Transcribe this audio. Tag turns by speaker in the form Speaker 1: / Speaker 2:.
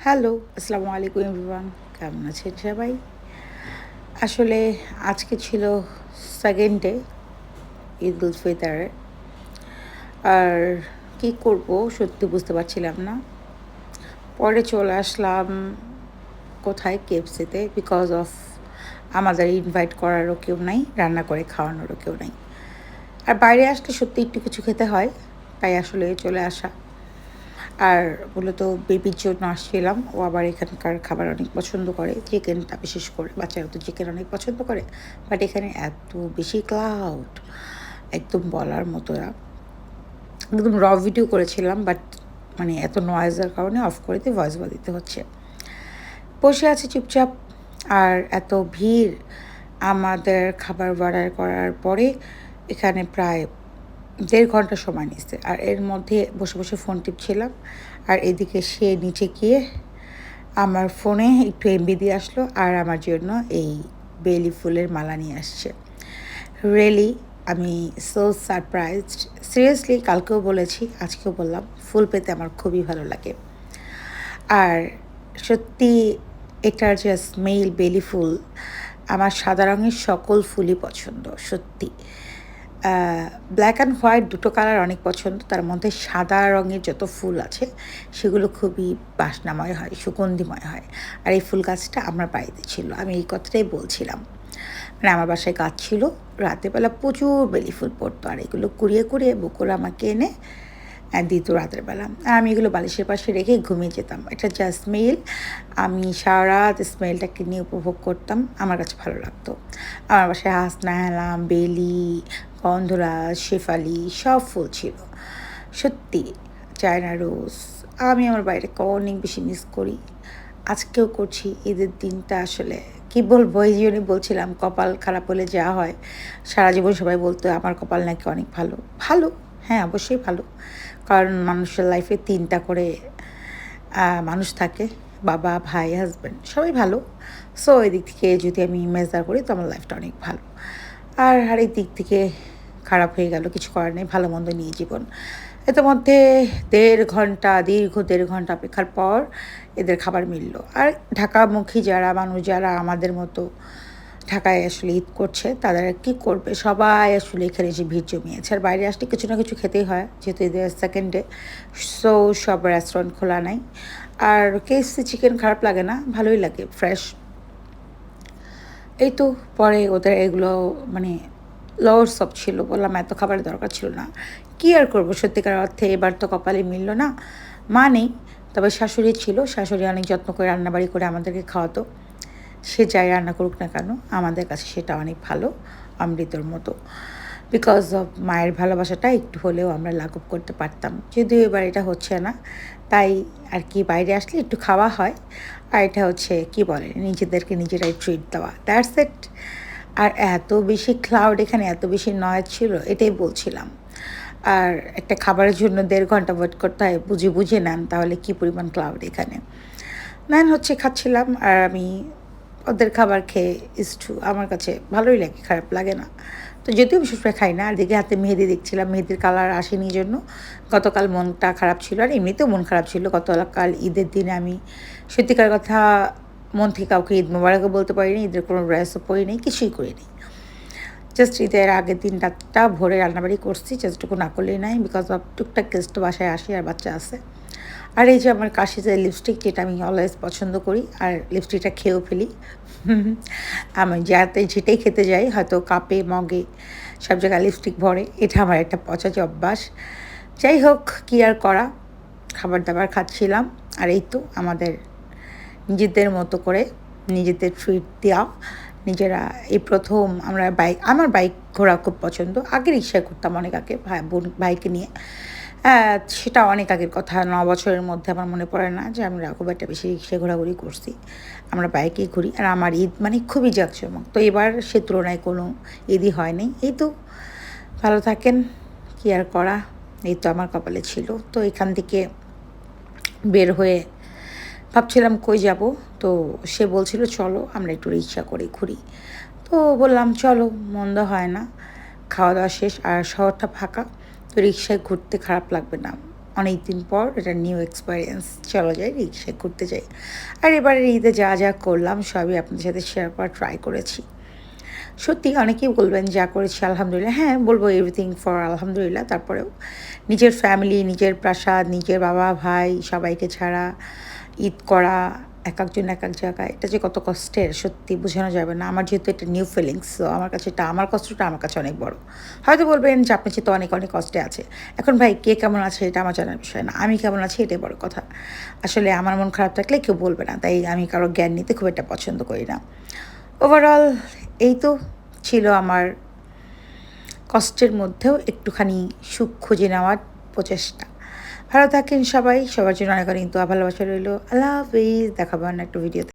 Speaker 1: Hello, আসসালামু আলাইকুম everyone. কেমন আছেন সবাই? আসলে আজকে ছিল 2nd ডে ঈদ উল ফিতরের। আর কি করব সত্যি বুঝতে পারছিলাম না। পরে চলে আসলাম কোথায়? KFC-তে বিকজ অফ আমাদের ইনভাইট করারও কেউ নাই, রান্না করে খাওয়ানোরও কেউ নাই। আর বাইরে আসলে সত্যি একটু কিছু খেতে হয়, তাই আসলে চলে আসা। আর মূলত বেবির জন্য আসছিলাম। ও আবার এখানকার খাবার অনেক পছন্দ করে। চিকেনটা বিশেষ করে। বাচ্চারা তো চিকেন অনেক পছন্দ করে। বাট এখানে এত বেশি ক্লাউড, একদম বলার মতো না। একদম র ভিডিও করেছিলাম বাট মানে এত নয়েজের কারণে অফ করে দিয়ে ভয়েস ওভার দিতে হচ্ছে। বসে আছি চুপচাপ আর এত ভিড়। আমাদের খাবার অর্ডার করার পরে এখানে প্রায় 1.5 ঘন্টা সময় নিচ্ছে। আর এর মধ্যে বসে, বসে ফোন টিপছিলাম। আর এদিকে সে নিচে গিয়ে আমার ফোনে একটু এমবি দিয়ে আসলো আর আমার জন্য এই বেলি ফুলের মালা নিয়ে আসছে। রিয়েলি আমি সো সারপ্রাইজড। সিরিয়াসলি কালকেও বলেছি, আজকেও বললাম, ফুল পেতে আমার খুবই ভালো লাগে। আর সত্যি এটার যে স্মেল বেলি ফুল, আমার সাদা রঙের সকল ফুলই পছন্দ সত্যি। ব্ল্যাক অ্যান্ড হোয়াইট দুটো কালার অনেক পছন্দ, তার মধ্যে সাদা রঙের যত ফুল আছে সেগুলো খুবই বাসনাময় হয়, সুগন্ধিময় হয়। আর এই ফুল গাছটা আমার বাড়িতে ছিল, আমি এই কথাটাই বলছিলাম। মানে আমার বাসায় গাছ ছিল, রাতের বেলা প্রচুর বেলি ফুল পড়তো আর এগুলো কুড়িয়ে কুড়িয়ে বকুল আমাকে এনে দিত রাতের বেলা। আর আমি এগুলো বালিশের পাশে রেখে ঘুমিয়ে যেতাম। এটা যা স্মেল, আমি সারা রাত স্মেলটাকে নিয়ে উপভোগ করতাম, আমার কাছে ভালো লাগতো। আমার বাসায় হাসনা হেলাম, বেলি, গন্ধরাজ, শেফালি সব ফুল ছিল সত্যি। চায়না রোজ, আমি আমার বাইরেকে অনেক বেশি মিস করি। আজকেও করছি। ঈদের দিনটা আসলে কী বলবো, এই জন্যই বলছিলাম কপাল খারাপ হলে যা হয়। সারা জীবন সবাই বলতো আমার কপাল নাকি অনেক ভালো। ভালো, হ্যাঁ অবশ্যই ভালো। কারণ মানুষের লাইফে 3টা করে মানুষ থাকে, বাবা, ভাই, হাজব্যান্ড, সবাই ভালো। সো এই দিক থেকে যদি আমি মেজার করি তো আমার লাইফটা অনেক ভালো। আর এই দিক থেকে খারাপ হয়ে গেল, কিছু করার নেই, ভালো মন্দ নিয়ে জীবন। এর মধ্যে 1.5 ঘন্টা, দীর্ঘ 1.5 ঘন্টা অপেক্ষার পর এদের খাবার মিলল। আর ঢাকামুখী যারা মানুষ, যারা আমাদের মতো ঢাকায় আসলে ঈদ করছে, তারা কী করবে? সবাই আসলে এখানে এসে ভিড় জমিয়েছে। আর বাইরে আসলে কিছু না কিছু খেতেই হয়, যেহেতু ঈদের 2nd ডে। সো সব রেস্টুরেন্ট খোলা নাই। আর KFC চিকেন খারাপ লাগে না, ভালোই লাগে, ফ্রেশ। এই তো পরে ওদের এগুলো মানে লওয়ার সব ছিল, বললাম এত খাবারের দরকার ছিল না। কী আর করবো, সত্যিকার অর্থে এবার তো কপালে মিলল না। মা নেই, তবে শাশুড়ি ছিল। শাশুড়ি অনেক যত্ন করে রান্নাবাড়ি করে আমাদেরকে খাওয়াতো। সে যাই রান্না করুক না কেন, আমাদের কাছে সেটা অনেক ভালো, অমৃতর মতো। বিকজ অফ মায়ের ভালোবাসাটা একটু হলেও আমরা লাঘব করতে পারতাম, যদিও এবার এটা হচ্ছে না। তাই আর কি, বাইরে আসলে একটু খাওয়া হয়। আর এটা হচ্ছে কি বলে, নিজেদেরকে নিজেরাই ট্রিট দেওয়া, দ্যাটস ইট। আর এত বেশি ক্লাউড এখানে, এত বেশি নয়েজ ছিল, এটাই বলছিলাম। আর একটা খাবারের জন্য 1.5 ঘন্টা ওয়েট করতে হয়, বুঝে বুঝে নেন তাহলে কী পরিমাণ ক্লাউড এখানে। নেন হচ্ছে খাচ্ছিলাম আর আমি ওদের খাবার খেয়ে ইস্টু আমার কাছে ভালোই লাগে, খারাপ লাগে না। তো যদিও বিশেষ করে খাই না। আর দিকে হাতে মেহেদি দেখছিলাম, মেহেদির কালার আসেনি জন্য গতকাল মনটা খারাপ ছিল। আর এমনিতেও মন খারাপ ছিল। গতকাল ঈদের দিনে আমি সত্যিকার কথা মন থেকে কাউকে ঈদ মোবারকও বলতে পারিনি, ঈদের কোনো ড্রেসও পরিনি, কিছুই করিনি। জাস্ট ঈদের আগের দিন রাতটা ভোরে রান্নাবাড়ি করছি, জাস্টটুকু না করলেই নাই, বিকজ অফ টুকটাক গেস্ট বাসায় আসে আর বাচ্চা আছে। আর এই যে আমার কাশিজের লিপস্টিক, যেটা আমি অলওয়েজ পছন্দ করি, আর লিপস্টিকটা খেয়েও ফেলি। আমি যাতে যেটাই খেতে যাই, হয়তো কাপে, মগে, সব জায়গায় লিপস্টিক ভরে, এটা আমার একটা পচাচে অভ্যাস। যাই হোক, কী আর করা, খাবার দাবার খাচ্ছিলাম। আর এই তো আমাদের নিজেদের মতো করে নিজেদের ট্রিট দেওয়া, নিজেরা এই প্রথম আমরা আমার বাইক ঘোরা খুব পছন্দ। আগে রিক্সায় ঘুরতাম অনেক আগে, ভাইকে নিয়ে। সেটা অনেক আগের কথা, 9 বছরের মধ্যে আমার মনে পড়ে না যে আমরা খুব একটা বেশি রিক্সায় ঘোরাঘুরি করছি। আমরা বাইকেই ঘুরি। আর আমার ঈদ মানে খুবই জাঁকজমক। তো এবার সে তুলনায় কোনো ঈদই হয়নি। এই তো ভালো থাকেন, কী আর করা, এই তো আমার কপালে ছিল। তো এখান থেকে বের হয়ে ভাবছিলাম কই যাব। তো সে বলছিল চলো আমরা একটু রিক্সা করে ঘুরি। তো বললাম চলো, মন্দ হয় না। খাওয়া দাওয়া শেষ আর শহরটা ফাঁকা, তো রিক্সায় ঘুরতে খারাপ লাগবে না। অনেক দিন পর এটা নিউ এক্সপিরিয়েন্স। চলো যাই রিক্সায় ঘুরতে যাই। আর এবারের ঈদে যা যা করলাম সবই আপনাদের সাথে শেয়ার করার ট্রাই করেছি। সত্যি অনেকেই বলবেন যা করেছি আলহামদুলিল্লাহ। হ্যাঁ, বলবো এভরিথিং ফর আলহামদুলিল্লাহ। তারপরেও নিজের ফ্যামিলি, নিজের প্রাসাদ, নিজের বাবা, ভাই সবাইকে ছাড়া ঈদ করা, একেকজন একেক জায়গায়, এটা যে কত কষ্টের সত্যি বোঝানো যাবে না। আমার যেহেতু এটা নিউ ফিলিংস, সো আমার কাছে এটা, আমার কষ্টটা আমার কাছে অনেক বড়। হয়তো বলবেন যে আপনার চেয়ে তো অনেক, অনেক কষ্টে আছে। এখন ভাই কে কেমন আছে এটা আমার জানার বিষয় না। আমি কেমন আছি এটাই বড় কথা। আসলে আমার মন খারাপ থাকলে কেউ বলবে না। তাই আমি কারো জ্ঞান নিতে খুব একটা পছন্দ করি না। ওভারঅল এই তো ছিল আমার কষ্টের মধ্যেও একটুখানি সুখ খুঁজে নেওয়ার প্রচেষ্টা। ভালো থাকেন সবাই। সবার জন্য অনেক অনেক দোয়া ভালোবাসা রইলো। আল্লাহ হাফিজ। দেখা হবে অন্য একটা ভিডিওতে।